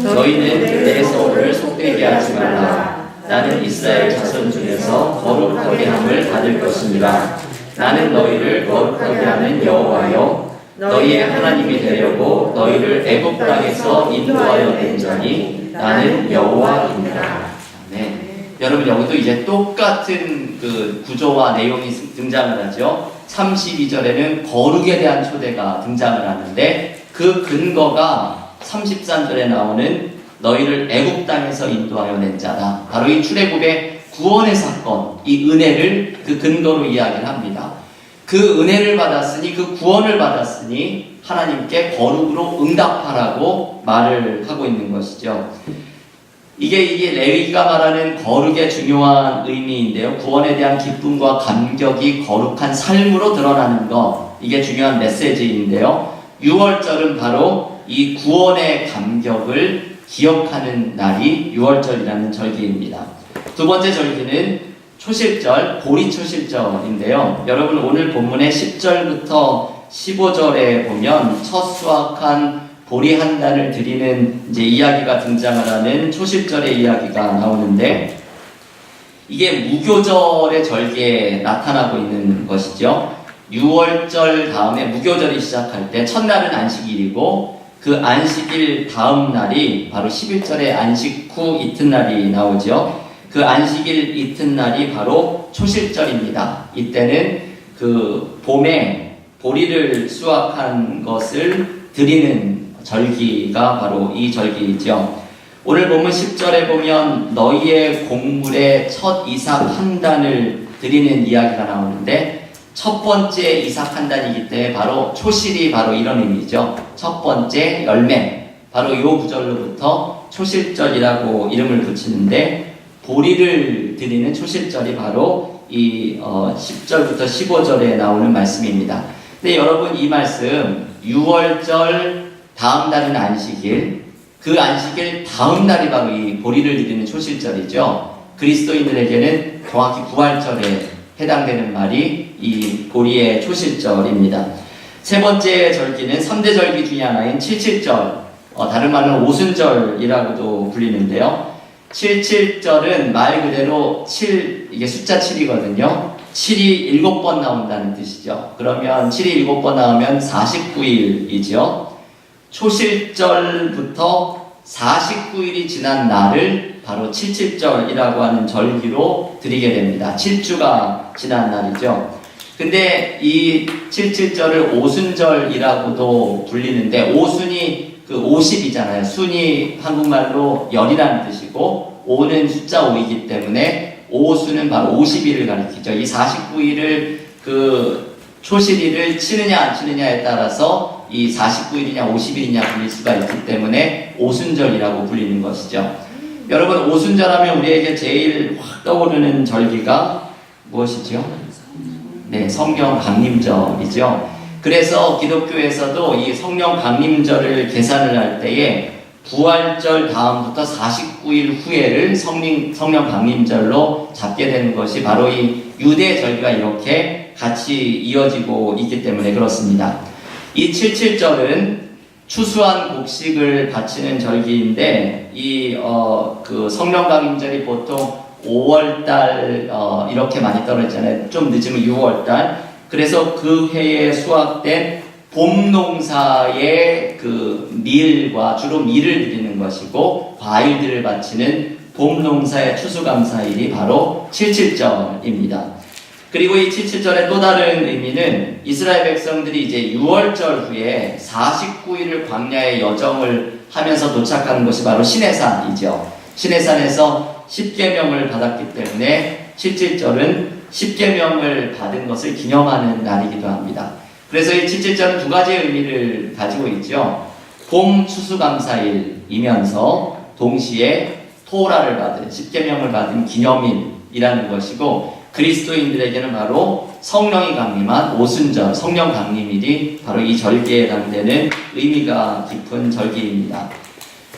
너희는 내 소를 속되게 하지 말라. 나는 이스라엘 자손 중에서 거룩하게 함을 받을 것이니라. 나는 너희를 거룩하게 하는 여호와여 너희의 하나님이 되려고 너희를 애굽 땅에서 인도하여 낸 자니 나는 여호와이니라. 네. 여러분 여기도 이제 똑같은 그 구조와 내용이 등장을 하죠. 32절에는 거룩에 대한 초대가 등장을 하는데 그 근거가 33절에 나오는 너희를 애굽 땅에서 인도하여 낸 자다. 바로 이 출애굽의 구원의 사건, 이 은혜를 그 근거로 이야기를 합니다. 그 은혜를 받았으니 그 구원을 받았으니 하나님께 거룩으로 응답하라고 말을 하고 있는 것이죠. 이게 레위기가 말하는 거룩의 중요한 의미인데요. 구원에 대한 기쁨과 감격이 거룩한 삶으로 드러나는 것. 이게 중요한 메시지인데요. 6월절은 바로 이 구원의 감격을 기억하는 날이 6월절이라는 절기입니다. 두 번째 절기는 초실절, 보리초실절인데요. 여러분 오늘 본문의 10절부터 15절에 보면 첫 수확한 보리 한 단을 드리는 이제 이야기가 등장을 하는 초실절의 이야기가 나오는데 이게 무교절의 절기에 나타나고 있는 것이죠. 6월절 다음에 무교절이 시작할 때 첫날은 안식일이고 그 안식일 다음 날이 바로 11절의 안식 후 이튿날이 나오죠. 그 안식일 이튿날이 바로 초실절입니다. 이때는 그 봄에 보리를 수확한 것을 드리는 절기가 바로 이 절기이죠. 오늘 본문 10절에 보면 너희의 곡물의 첫 이삭 한 단을 드리는 이야기가 나오는데 첫 번째 이삭 한 단이기 때문에 바로 초실이 바로 이런 의미죠. 첫 번째 열매, 바로 이 구절로부터 초실절이라고 이름을 붙이는데 보리를 드리는 초실절이 바로 이 10절부터 15절에 나오는 말씀입니다. 근데 여러분 이 말씀 6월절 다음 날은 안식일, 그 안식일 다음 날이 바로 이 보리를 드리는 초실절이죠. 그리스도인들에게는 정확히 부활절에 해당되는 말이 이 보리의 초실절입니다. 세 번째 절기는 3대 절기 중에 하나인 칠칠절, 다른 말로는 오순절이라고도 불리는데요. 칠칠절은 말 그대로 이게 숫자 7이거든요. 7이 7번 나온다는 뜻이죠. 그러면 7이 7번 나오면 49일이죠. 초실절부터 49일이 지난 날을 바로 칠칠절이라고 하는 절기로 드리게 됩니다. 7주가 지난 날이죠. 근데 이 칠칠절을 오순절이라고도 불리는데, 오순이 그 50이잖아요. 순이 한국말로 열이라는 뜻이고, 오는 숫자 5이기 때문에 오순은 바로 50일을 가리키죠. 이 49일을 그 초실일을 치느냐 안 치느냐에 따라서 이 49일이냐 50일이냐 불릴 수가 있기 때문에 오순절이라고 불리는 것이죠. 여러분, 오순절 하면 우리에게 제일 확 떠오르는 절기가 무엇이죠? 네, 성령 강림절이죠. 그래서 기독교에서도 이 성령 강림절을 계산을 할 때에 부활절 다음부터 49일 후에를 성령 강림절로 잡게 되는 것이 바로 이 유대 절기가 이렇게 같이 이어지고 있기 때문에 그렇습니다. 이 칠칠절은 추수한 곡식을 바치는 절기인데, 그 성령 강림절이 보통 5월달 이렇게 많이 떨어지잖아요. 좀 늦으면 6월달. 그래서 그 해에 수확된 봄 농사의 그 밀과 주로 밀을 드리는 것이고, 과일들을 바치는 봄 농사의 추수감사일이 바로 칠칠절입니다. 그리고 이 칠칠절의 또 다른 의미는 이스라엘 백성들이 이제 6월절 후에 49일을 광야의 여정을 하면서 도착하는 것이 바로 시내산이죠. 시내산에서 10계명을 받았기 때문에 칠칠절은 10계명을 받은 것을 기념하는 날이기도 합니다. 그래서 이 칠칠절은 두 가지의 의미를 가지고 있죠. 봄 추수감사일이면서 동시에 토라를 받은 10계명을 받은 기념일이라는 것이고, 그리스도인들에게는 바로 성령이 강림한 오순절, 성령 강림일이 바로 이 절기에 해당되는 의미가 깊은 절기입니다.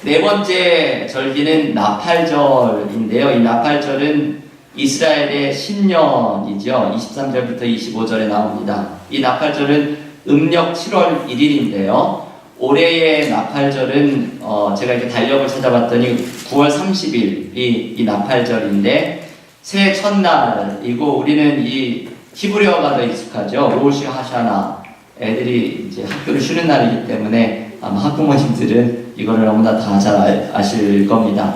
네 번째 절기는 나팔절인데요. 이 나팔절은 이스라엘의 신년이죠. 23절부터 25절에 나옵니다. 이 나팔절은 음력 7월 1일인데요. 올해의 나팔절은 제가 이렇게 달력을 찾아봤더니 9월 30일이 이 나팔절인데, 새해 첫날이고, 우리는 이 히브리어가 더 익숙하죠. 로시 하샤나. 애들이 이제 학교를 쉬는 날이기 때문에 아마 학부모님들은 이거를 너무나 다 잘 아실 겁니다.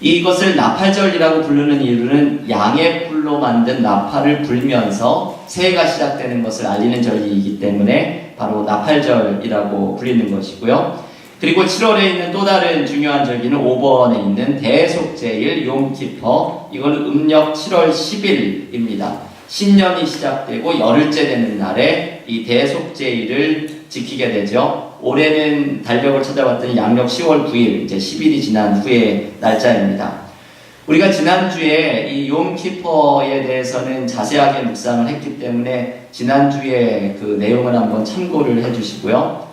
이것을 나팔절이라고 부르는 이유는 양의 뿔로 만든 나팔을 불면서 새해가 시작되는 것을 알리는 절기이기 때문에 바로 나팔절이라고 불리는 것이고요. 그리고 7월에 있는 또 다른 중요한 절기는 5번에 있는 대속제일 욤키퍼, 이거는 음력 7월 10일입니다. 신년이 시작되고 열흘째 되는 날에 이 대속제일을 지키게 되죠. 올해는 달력을 찾아봤더니 양력 10월 9일, 이제 10일이 지난 후의 날짜입니다. 우리가 지난주에 이 욤키퍼에 대해서는 자세하게 묵상을 했기 때문에 지난주에 그 내용을 한번 참고를 해주시고요.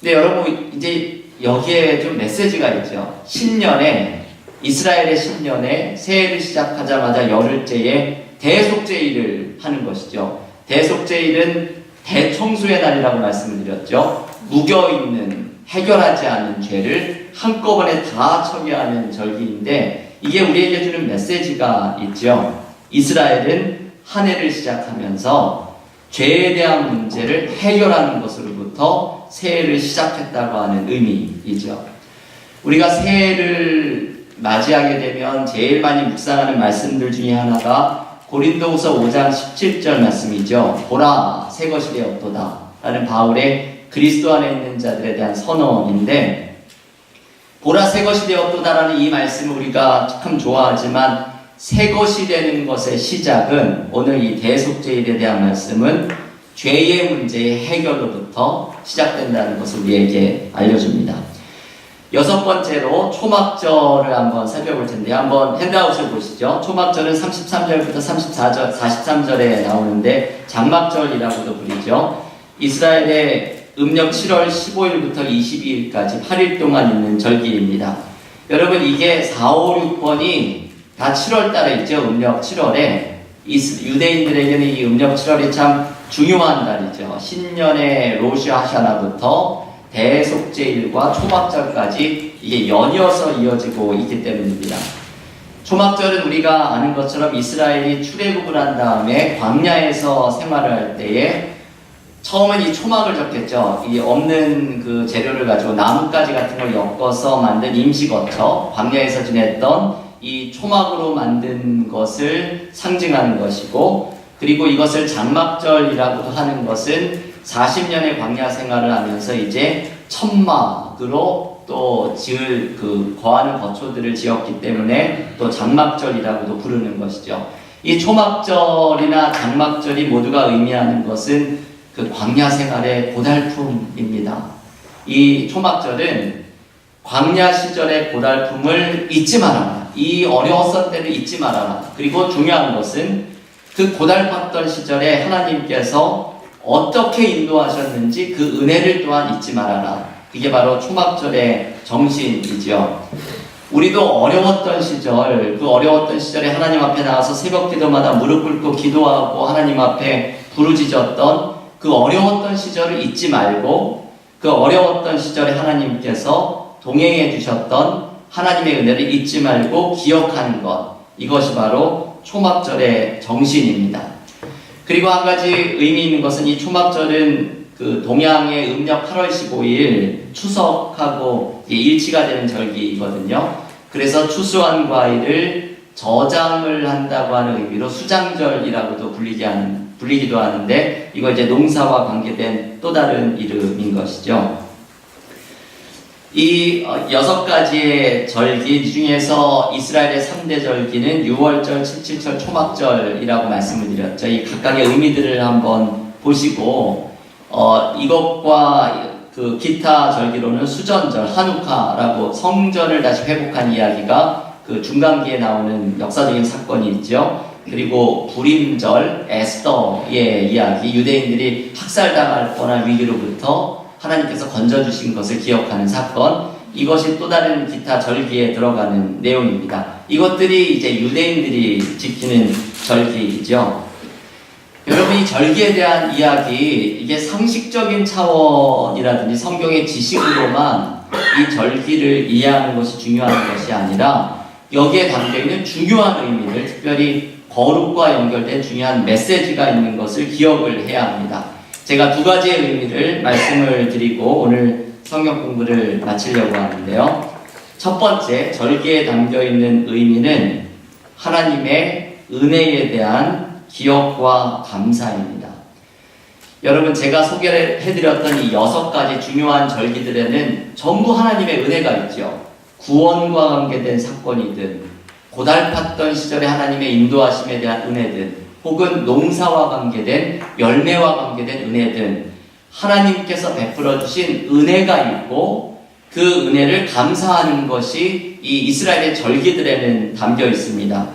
근데 여러분, 이제 여기에 좀 메시지가 있죠. 신년에, 이스라엘의 신년에 새해를 시작하자마자 열흘째에 대속제일을 하는 것이죠. 대속제일은 대청소의 날이라고 말씀을 드렸죠. 묵여있는, 해결하지 않은 죄를 한꺼번에 다 처리하는 절기인데, 이게 우리에게 주는 메시지가 있죠. 이스라엘은 한 해를 시작하면서 죄에 대한 문제를 해결하는 것으로부터 새해를 시작했다고 하는 의미이죠. 우리가 새해를 맞이하게 되면 제일 많이 묵상하는 말씀들 중에 하나가 고린도후서 5장 17절 말씀이죠. 보라, 새 것이 되었도다 라는 바울의 그리스도 안에 있는 자들에 대한 선언인데, 보라, 새 것이 되었도다 라는 이 말씀을 우리가 참 좋아하지만, 새 것이 되는 것의 시작은, 오늘 이 대속제일에 대한 말씀은 죄의 문제의 해결로부터 시작된다는 것을 우리에게 알려줍니다. 여섯 번째로 초막절을 한번 살펴볼 텐데, 한번 핸드아웃을 보시죠. 초막절은 33절부터 43절에 나오는데 장막절이라고도 부르죠. 이스라엘의 음력 7월 15일부터 22일까지 8일 동안 있는 절기입니다. 여러분 이게 4, 5, 6번이 다 7월 달에 있죠. 음력 7월에 유대인들에게는 이 음력 7월이 참 중요한 달이죠. 신년의 로시 하샤나부터 대속죄일과 초막절까지 이게 연이어서 이어지고 있기 때문입니다. 초막절은 우리가 아는 것처럼 이스라엘이 출애굽을 한 다음에 광야에서 생활을 할 때에 처음엔 이 초막을 적겠죠. 이 없는 그 재료를 가지고 나뭇가지 같은 걸 엮어서 만든 임시거처, 광야에서 지냈던 이 초막으로 만든 것을 상징하는 것이고, 그리고 이것을 장막절이라고도 하는 것은 40년의 광야 생활을 하면서 이제 천막으로 또 지을 거하는 거초들을 지었기 때문에 또 장막절이라고도 부르는 것이죠. 이 초막절이나 장막절이 모두가 의미하는 것은 그 광야 생활의 고달픔입니다. 이 초막절은 광야 시절의 고달픔을 잊지 말아라. 이 어려웠던 때를 잊지 말아라. 그리고 중요한 것은 그 고달팠던 시절에 하나님께서 어떻게 인도하셨는지 그 은혜를 또한 잊지 말아라. 그게 바로 초막절의 정신이죠. 우리도 어려웠던 시절, 그 어려웠던 시절에 하나님 앞에 나와서 새벽 기도마다 무릎 꿇고 기도하고 하나님 앞에 부르짖었던 그 어려웠던 시절을 잊지 말고, 그 어려웠던 시절에 하나님께서 동행해 주셨던 하나님의 은혜를 잊지 말고 기억하는 것, 이것이 바로 초막절의 정신입니다. 그리고 한 가지 의미 있는 것은 이 초막절은 그 동양의 음력 8월 15일 추석하고 일치가 되는 절기이거든요. 그래서 추수한 과일을 저장을 한다고 하는 의미로 수장절이라고도 불리기도 하는데, 이거 이제 농사와 관계된 또 다른 이름인 것이죠. 이 6가지의 절기 중에서 이스라엘의 3대 절기는 6월절, 7.7절, 초막절이라고 말씀을 드렸죠. 이 각각의 의미들을 한번 보시고, 이것과 그 기타 절기로는 수전절, 하누카라고 성전을 다시 회복한 이야기가 그 중간기에 나오는 역사적인 사건이 있죠. 그리고 불임절, 에스더의 이야기, 유대인들이 학살당할 뻔한 위기로부터 하나님께서 건져주신 것을 기억하는 사건, 이것이 또 다른 기타 절기에 들어가는 내용입니다. 이것들이 이제 유대인들이 지키는 절기이죠. 여러분, 이 절기에 대한 이야기, 이게 상식적인 차원이라든지 성경의 지식으로만 이 절기를 이해하는 것이 중요한 것이 아니라 여기에 담겨있는 중요한 의미를, 특별히 거룩과 연결된 중요한 메시지가 있는 것을 기억을 해야 합니다. 제가 2가지의 의미를 말씀을 드리고 오늘 성경 공부를 마치려고 하는데요. 첫 번째, 절기에 담겨있는 의미는 하나님의 은혜에 대한 기억과 감사입니다. 여러분, 제가 소개를 해드렸던 이 6가지 중요한 절기들에는 전부 하나님의 은혜가 있죠. 구원과 관계된 사건이든, 고달팠던 시절에 하나님의 인도하심에 대한 은혜든, 혹은 농사와 관계된, 열매와 관계된 은혜든, 하나님께서 베풀어 주신 은혜가 있고 그 은혜를 감사하는 것이 이 이스라엘의 절기들에는 담겨 있습니다.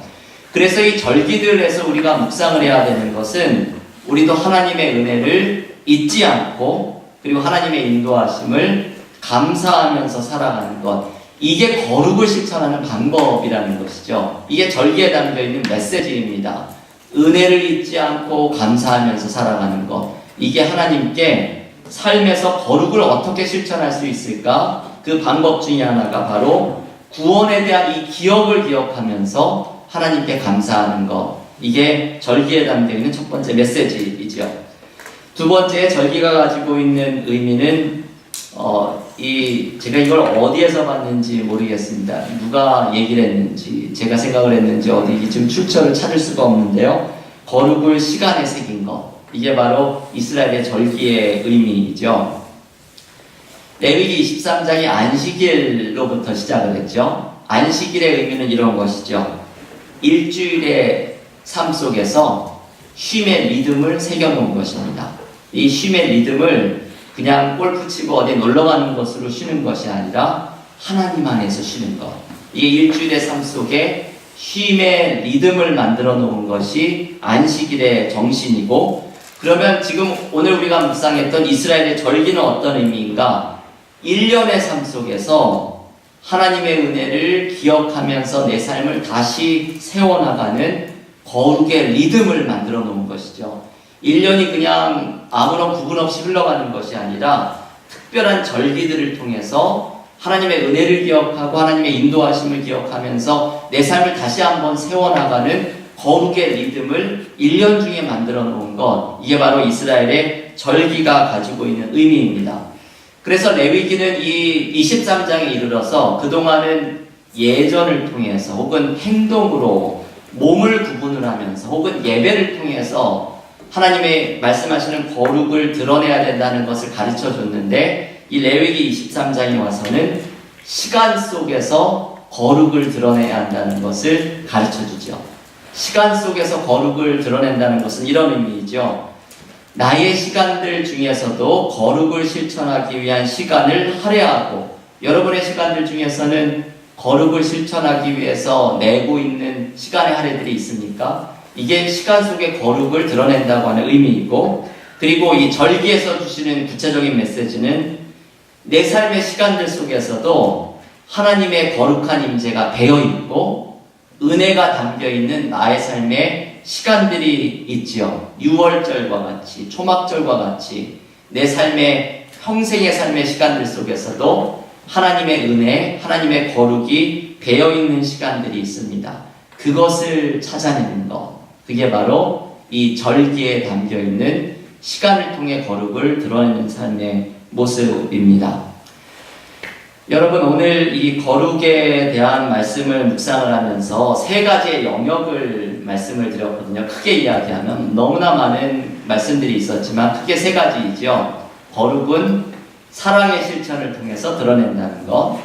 그래서 이 절기들에서 우리가 묵상을 해야 되는 것은 우리도 하나님의 은혜를 잊지 않고, 그리고 하나님의 인도하심을 감사하면서 살아가는 것, 이게 거룩을 실천하는 방법이라는 것이죠. 이게 절기에 담겨있는 메시지입니다. 은혜를 잊지 않고 감사하면서 살아가는 것, 이게 하나님께 삶에서 거룩을 어떻게 실천할 수 있을까? 그 방법 중에 하나가 바로 구원에 대한 이 기억을 기억하면서 하나님께 감사하는 것, 이게 절기에 담겨있는 첫 번째 메시지이죠. 두 번째, 절기가 가지고 있는 의미는 제가 이걸 어디에서 봤는지 모르겠습니다. 누가 얘기를 했는지, 제가 생각을 했는지 어디 좀 출처를 찾을 수가 없는데요. 거룩을 시간에 새긴 것, 이게 바로 이스라엘의 절기의 의미이죠. 레위기 23장이 안식일로부터 시작을 했죠. 안식일의 의미는 이런 것이죠. 일주일의 삶 속에서 쉼의 리듬을 새겨놓은 것입니다. 이 쉼의 리듬을 그냥 골프 치고 어디 놀러 가는 것으로 쉬는 것이 아니라 하나님 안에서 쉬는 것. 이 일주일의 삶 속에 쉼의 리듬을 만들어 놓은 것이 안식일의 정신이고, 그러면 지금 오늘 우리가 묵상했던 이스라엘의 절기는 어떤 의미인가? 1년의 삶 속에서 하나님의 은혜를 기억하면서 내 삶을 다시 세워나가는 거룩의 리듬을 만들어 놓은 것이죠. 1년이 그냥 아무런 구분 없이 흘러가는 것이 아니라 특별한 절기들을 통해서 하나님의 은혜를 기억하고 하나님의 인도하심을 기억하면서 내 삶을 다시 한번 세워나가는 거룩의 리듬을 1년 중에 만들어 놓은 것, 이게 바로 이스라엘의 절기가 가지고 있는 의미입니다. 그래서 레위기는 이 23장에 이르러서 그동안은 예전을 통해서 혹은 행동으로 몸을 구분을 하면서 혹은 예배를 통해서 하나님의 말씀하시는 거룩을 드러내야 된다는 것을 가르쳐 줬는데, 이 레위기 23장에 와서는 시간 속에서 거룩을 드러내야 한다는 것을 가르쳐 주죠. 시간 속에서 거룩을 드러낸다는 것은 이런 의미이죠. 나의 시간들 중에서도 거룩을 실천하기 위한 시간을 할애하고, 여러분의 시간들 중에서는 거룩을 실천하기 위해서 내고 있는 시간의 할애들이 있습니까? 이게 시간 속에 거룩을 드러낸다고 하는 의미이고, 그리고 이 절기에서 주시는 구체적인 메시지는 내 삶의 시간들 속에서도 하나님의 거룩한 임재가 배어있고 은혜가 담겨있는 나의 삶의 시간들이 있지요. 유월절과 같이, 초막절과 같이 내 삶의 평생의 삶의 시간들 속에서도 하나님의 은혜, 하나님의 거룩이 배어있는 시간들이 있습니다. 그것을 찾아내는 것, 그게 바로 이 절기에 담겨있는 시간을 통해 거룩을 드러내는 삶의 모습입니다. 여러분, 오늘 이 거룩에 대한 말씀을 묵상을 하면서 세 가지의 영역을 말씀을 드렸거든요. 크게 이야기하면 너무나 많은 말씀들이 있었지만 크게 세 가지이죠. 거룩은 사랑의 실천을 통해서 드러낸다는 것,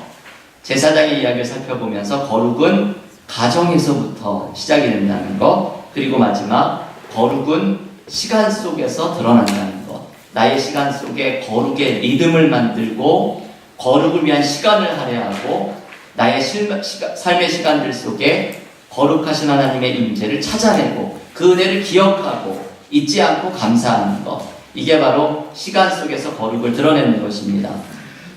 제사장의 이야기를 살펴보면서 거룩은 가정에서부터 시작이 된다는 것, 그리고 마지막 거룩은 시간 속에서 드러난다는 것. 나의 시간 속에 거룩의 리듬을 만들고 거룩을 위한 시간을 할애하고 나의 삶의 시간들 속에 거룩하신 하나님의 임재를 찾아내고 그 은혜를 기억하고 잊지 않고 감사하는 것, 이게 바로 시간 속에서 거룩을 드러내는 것입니다.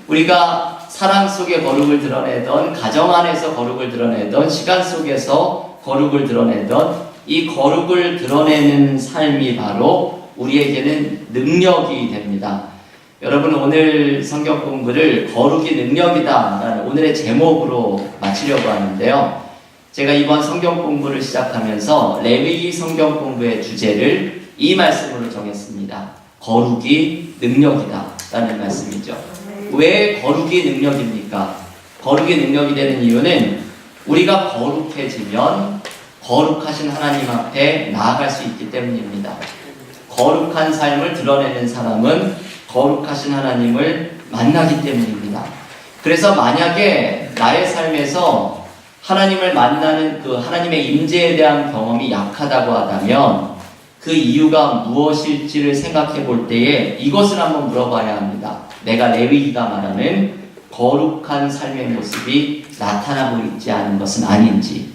우리가 사랑 속에 거룩을 드러내던, 가정 안에서 거룩을 드러내던, 시간 속에서 거룩을 드러내던 이 거룩을 드러내는 삶이 바로 우리에게는 능력이 됩니다. 여러분, 오늘 성경 공부를 거룩이 능력이다 라는 오늘의 제목으로 마치려고 하는데요. 제가 이번 성경 공부를 시작하면서 레위기 성경 공부의 주제를 이 말씀으로 정했습니다. 거룩이 능력이다 라는 말씀이죠. 왜 거룩이 능력입니까? 거룩이 능력이 되는 이유는 우리가 거룩해지면 거룩하신 하나님 앞에 나아갈 수 있기 때문입니다. 거룩한 삶을 드러내는 사람은 거룩하신 하나님을 만나기 때문입니다. 그래서 만약에 나의 삶에서 하나님을 만나는 그 하나님의 임재에 대한 경험이 약하다고 하다면 그 이유가 무엇일지를 생각해 볼 때에 이것을 한번 물어봐야 합니다. 내가 레위기가 말하는 거룩한 삶의 모습이 나타나고 있지 않은 것은 아닌지,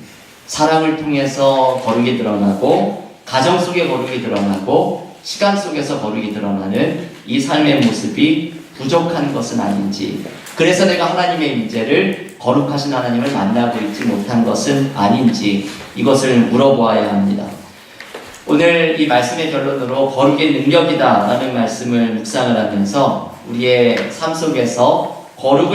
사랑을 통해서 거룩이 드러나고 가정 속에 거룩이 드러나고 시간 속에서 거룩이 드러나는 이 삶의 모습이 부족한 것은 아닌지, 그래서 내가 하나님의 임재를 거룩하신 하나님을 만나고 있지 못한 것은 아닌지, 이것을 물어보아야 합니다. 오늘 이 말씀의 결론으로 거룩의 능력이다 라는 말씀을 묵상을 하면서 우리의 삶 속에서 거룩을